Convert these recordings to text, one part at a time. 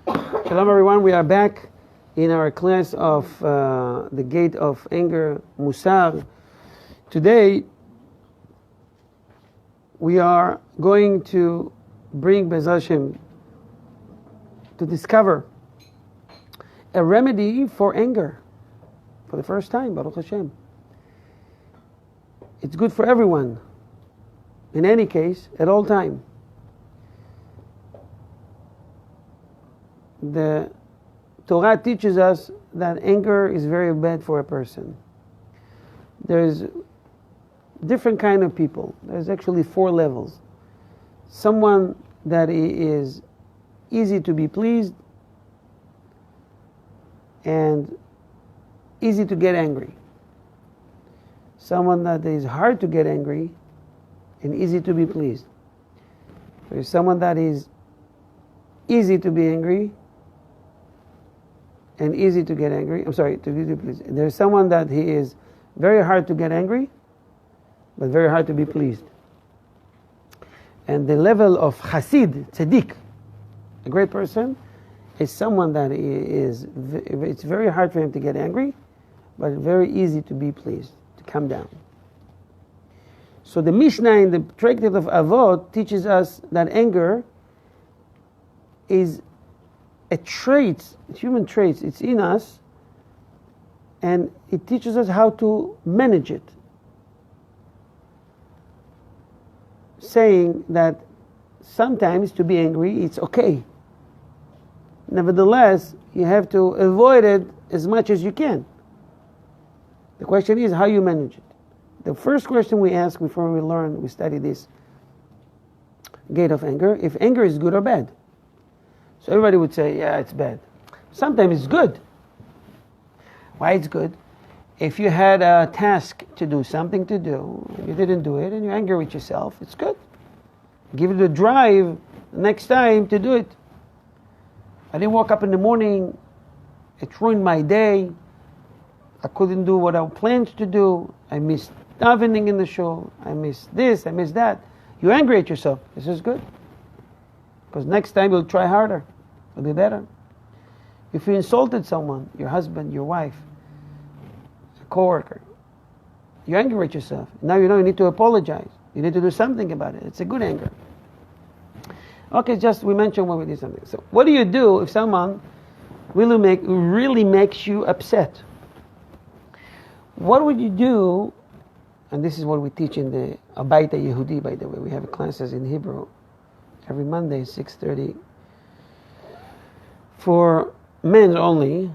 Shalom everyone, we are back in our class of the gate of anger, Musar. Today we are going to bring Be'ez Hashem to discover a remedy for anger for the first time, Baruch Hashem. It's good for everyone, in any case, at all time. The Torah teaches us that anger is very bad for a person. There's different kind of people. There's actually 4 levels. Someone that is easy to be pleased and easy to get angry. Someone that is hard to get angry and easy to be pleased. There's someone that is easy to be angry and easy to get angry. To be pleased. There's someone that he is very hard to get angry, but very hard to be pleased. And the level of Hasid, Tzaddik, a great person, is someone that it's very hard for him to get angry, but very easy to be pleased, to calm down. So the Mishnah in the Tractate of Avot teaches us that anger is a trait, human traits, it's in us, and it teaches us how to manage it. Saying that sometimes to be angry, it's okay. Nevertheless, you have to avoid it as much as you can. The question is how you manage it. The first question we ask before we study this gate of anger, if anger is good or bad. So everybody would say, yeah, it's bad. Sometimes it's good. Why it's good? If you had a task to do, something to do, and you didn't do it, and you're angry with yourself, it's good. Give it a drive next time to do it. I didn't wake up in the morning, it ruined my day, I couldn't do what I planned to do, I missed davening in the show, I missed this, I missed that. You're angry at yourself. This is good. Because next time you'll try harder. It'll be better. If you insulted someone, your husband, your wife, a coworker, you're angry at yourself. Now you know you need to apologize. You need to do something about it. It's a good anger. Okay, we mentioned when we did something. So what do you do if someone really makes you upset? What would you do? And this is what we teach in the Abayta Yehudi, by the way. We have classes in Hebrew every Monday, 6:30, for men only,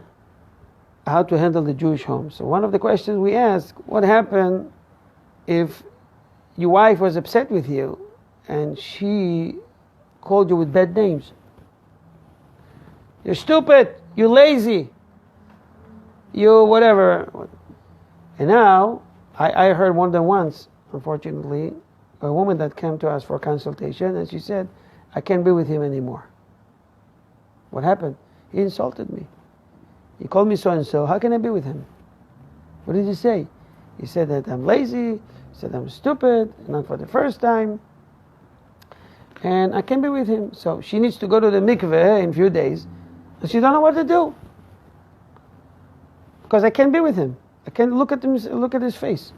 how to handle the Jewish home. So one of the questions we ask, what happened if your wife was upset with you and she called you with bad names? You're stupid, you're lazy, you whatever. And now, I heard more than once, unfortunately, a woman that came to us for a consultation, and she said, I can't be with him anymore. What happened? He insulted me. He called me so-and-so. How can I be with him? What did he say? He said that I'm lazy. He said I'm stupid, not for the first time. And I can't be with him. So she needs to go to the mikveh in a few days. And she don't know what to do. Because I can't be with him. I can't look at his face.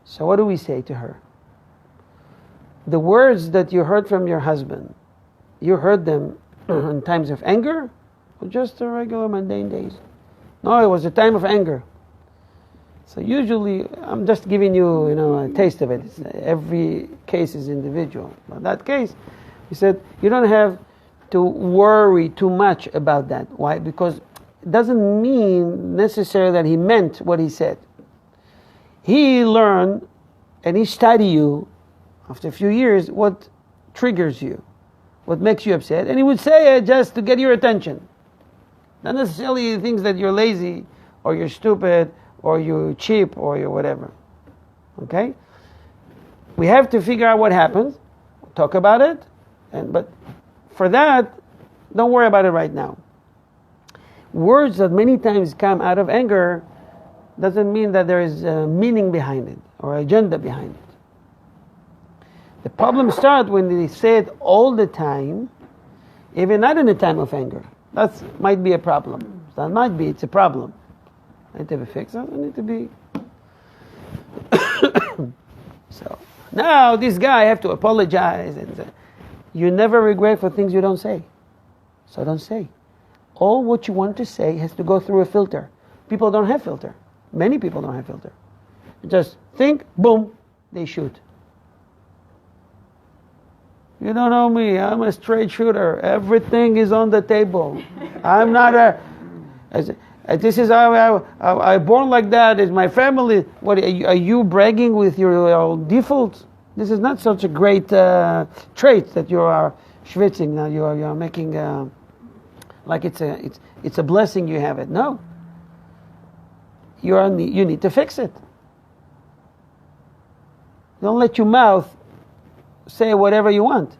So what do we say to her? The words that you heard from your husband, you heard them in times of anger or just a regular mundane days? No, it was a time of anger. So usually, I'm just giving you, a taste of it. Every case is individual. But in that case, he said, you don't have to worry too much about that. Why? Because it doesn't mean necessarily that he meant what he said. He learned and he studied you after a few years what triggers you, what makes you upset, and he would say it just to get your attention. Not necessarily things that you're lazy or you're stupid or you're cheap or you're whatever. Okay? We have to figure out what happened, talk about it, but for that, don't worry about it right now. Words that many times come out of anger doesn't mean that there is a meaning behind it or agenda behind it. The problem starts when they say it all the time even not in a time of anger. That might be a problem. That might be, it's a problem. I need to be fixed. I need to be... So, now this guy have to apologize. And you never regret for things you don't say. So don't say. All what you want to say has to go through a filter. People don't have filter. Many people don't have filter. Just think, boom, they shoot. You don't know me. I'm a straight shooter. Everything is on the table. I'm not a... This is how I born like that. Is my family? What are you bragging with your default? This is not such a great trait that you are schwitzing. Now you are making like it's a blessing. You have it. No. You need to fix it. Don't let your mouth say whatever you want.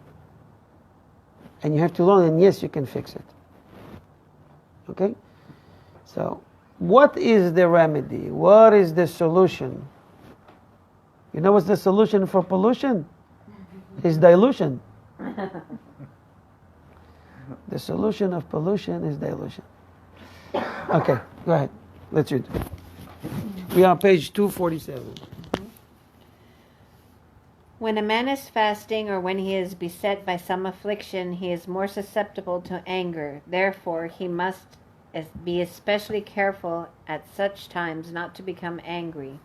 And you have to learn, and yes, you can fix it. Okay? So, what is the remedy? What is the solution? You know what's the solution for pollution? It's dilution. The solution of pollution is dilution. Okay, go ahead. Let's read. We are on page 247. When a man is fasting or when he is beset by some affliction, he is more susceptible to anger. Therefore, he must be especially careful at such times not to become angry.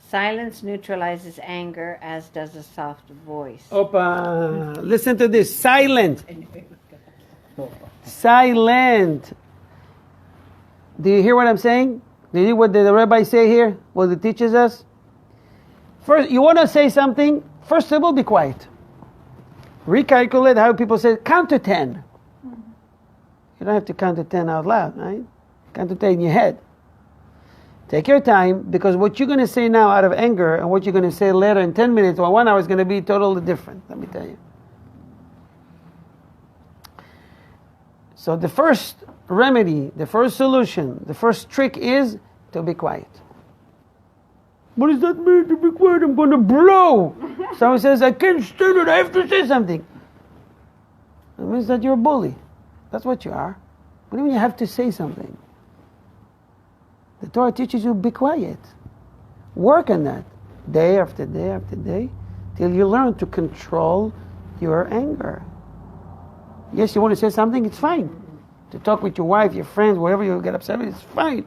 Silence neutralizes anger, as does a soft voice. Opa! Listen to this. Silent. Silent. Do you hear what I'm saying? Do you hear what the rabbi say here? What it teaches us? First, you want to say something, first of all, be quiet. Recalculate how people say, count to 10. You don't have to count to 10 out loud, right? Count to 10 in your head. Take your time, because what you're going to say now out of anger and what you're going to say later in 10 minutes or 1 hour is going to be totally different, let me tell you. So the first remedy, the first solution, the first trick is to be quiet. What does that mean, to be quiet? I'm going to blow. Someone says, I can't stand it, I have to say something. That means that you're a bully. That's what you are. What do you mean you have to say something? The Torah teaches you be quiet. Work on that day after day after day till you learn to control your anger. Yes, you want to say something, it's fine. To talk with your wife, your friends, wherever you get upset with, it's fine.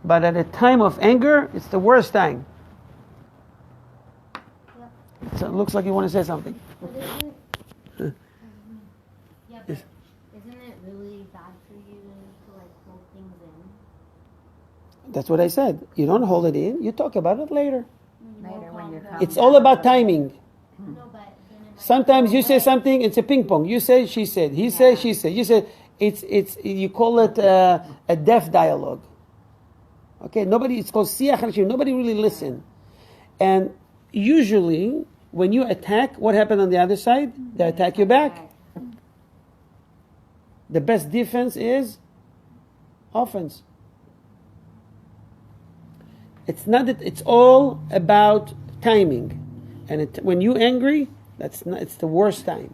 But at a time of anger, it's the worst time. Yep. So it looks like you want to say something. Yeah, but isn't it really bad for you to like hold things in? That's what I said. You don't hold it in, you talk about it later. Later when you're calm. It's all about timing. No, but Sometimes you say something, it's a ping pong. You say, she said. He said, she said. You said, it's you call it a deaf dialogue. Okay, it's called siyach hanashim. Nobody really listen. And usually, when you attack, what happened on the other side? They attack you back. The best defense is offense. It's not that, it's all about timing. And when you're angry, it's the worst time.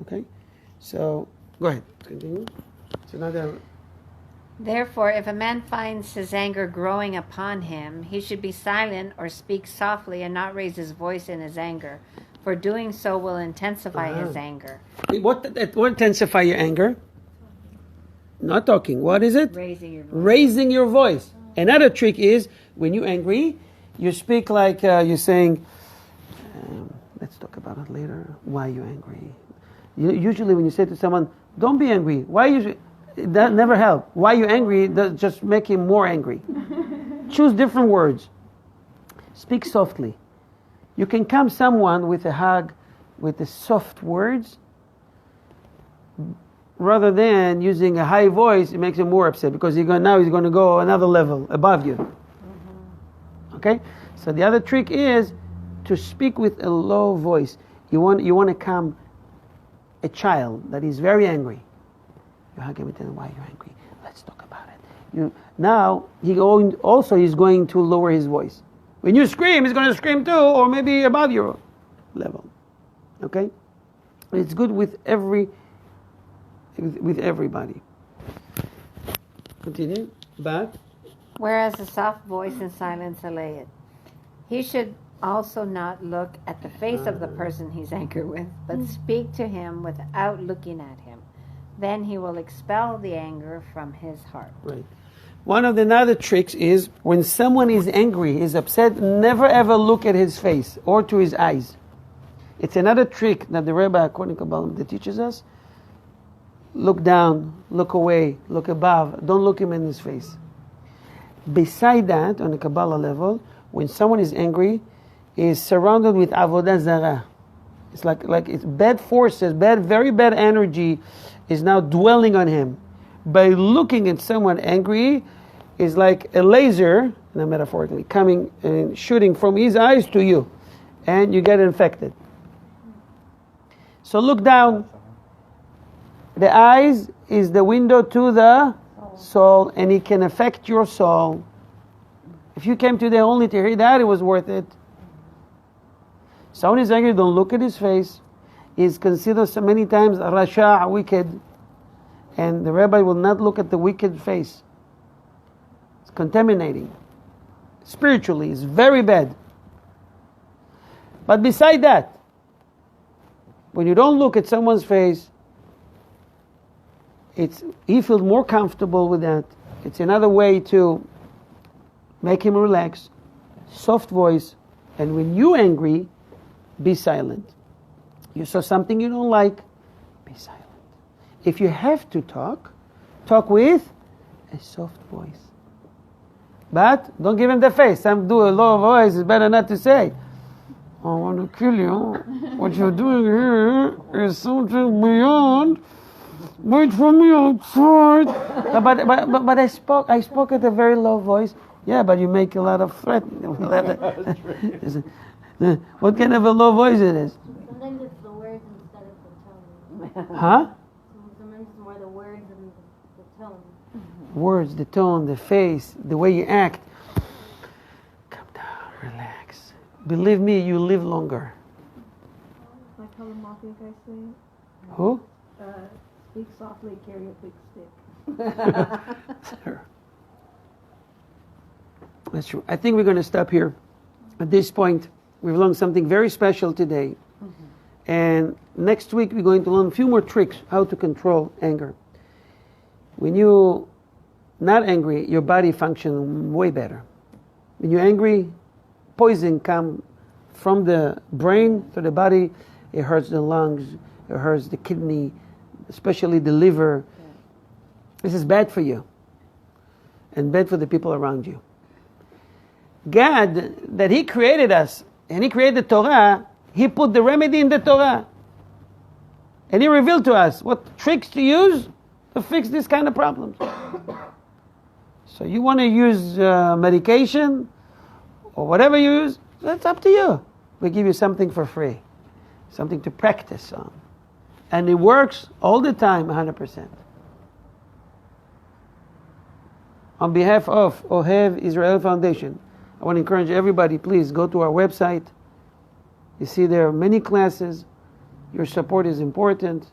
Okay? So, go ahead. Continue. So now Therefore, if a man finds his anger growing upon him, he should be silent or speak softly and not raise his voice in his anger, for doing so will intensify his anger. What intensify your anger? Not talking. What is it? Raising your voice. Raising your voice. Another trick is, when you're angry, you speak like you're saying, let's talk about it later. Why are you angry? Usually when you say to someone, don't be angry. Why are you... That never helps. Why you angry? That just make him more angry. Choose different words. Speak softly. You can calm someone with a hug, with the soft words, rather than using a high voice. It makes him more upset because he's going to go another level above you. Mm-hmm. Okay. So the other trick is to speak with a low voice. You want to calm a child that is very angry. You hug him and tell him, why are you angry? Let's talk about it. Now, he's going to lower his voice. When you scream, he's going to scream too, or maybe above your level. Okay? It's good with everybody. Continue. Back. Whereas a soft voice and silence allay it. He should also not look at the face of the person he's angry with, but speak to him without looking at him. Then he will expel the anger from his heart. Right. One of the other tricks is when someone is angry, is upset, never ever look at his face or to his eyes. It's another trick that the Rebbe, according to Kabbalah, that teaches us. Look down, look away, look above. Don't look him in his face. Beside that, on the Kabbalah level, when someone is angry, he is surrounded with avodah zarah. It's like it's bad forces, very bad energy is now dwelling on him. By looking at someone angry, is like a laser, not metaphorically, coming and shooting from his eyes to you, and you get infected. So look down. The eyes is the window to the soul, and it can affect your soul. If you came today only to hear that, it was worth it. Someone is angry, don't look at his face. He's considered so many times rasha, wicked. And the rabbi will not look at the wicked face. It's contaminating. Spiritually, it's very bad. But beside that, when you don't look at someone's face, he feels more comfortable with that. It's another way to make him relax. Soft voice. And when you're angry, be silent. You saw something you don't like, be silent. If you have to talk with a soft voice. But don't give him the face. Some do a low voice. It's better not to say, I want to kill you. What you're doing here is something beyond. Wait for me outside. But I spoke at a very low voice. Yeah, but you make a lot of threat. What kind of a low voice it is? Sometimes it's the words instead of the tone. Huh? Sometimes it's more the words and the tone. Words, the tone, the face, the way you act. Calm down, relax. Believe me, you live longer. Like how the mafia guys say, Who? speak softly, carry a big stick. Sure. That's true. I think we're going to stop here. At this point, we've learned something very special today. And next week, we're going to learn a few more tricks how to control anger. When you're not angry, your body functions way better. When you're angry, poison comes from the brain to the body. It hurts the lungs, it hurts the kidney, especially the liver. This is bad for you and bad for the people around you. God, that He created us and He created the Torah, He put the remedy in the Torah. And He revealed to us what tricks to use to fix this kind of problems. So you want to use medication or whatever you use, that's up to you. We give you something for free, something to practice on. And it works all the time, 100%. On behalf of Ohev Israel Foundation, I want to encourage everybody, please go to our website. You see there are many classes. Your support is important.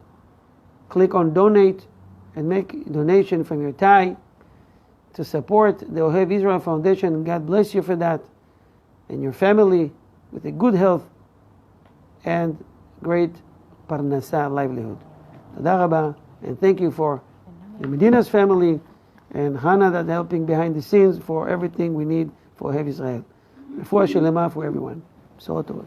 Click on donate and make a donation from your tie to support the Ohev Israel Foundation. God bless you for that. And your family with a good health and great parnasa livelihood. Toda rabba, and thank you for the Medina's family and Hannah that helping behind the scenes for everything we need for Ohev Israel. Refuah shelema for everyone. B'sorot tovot.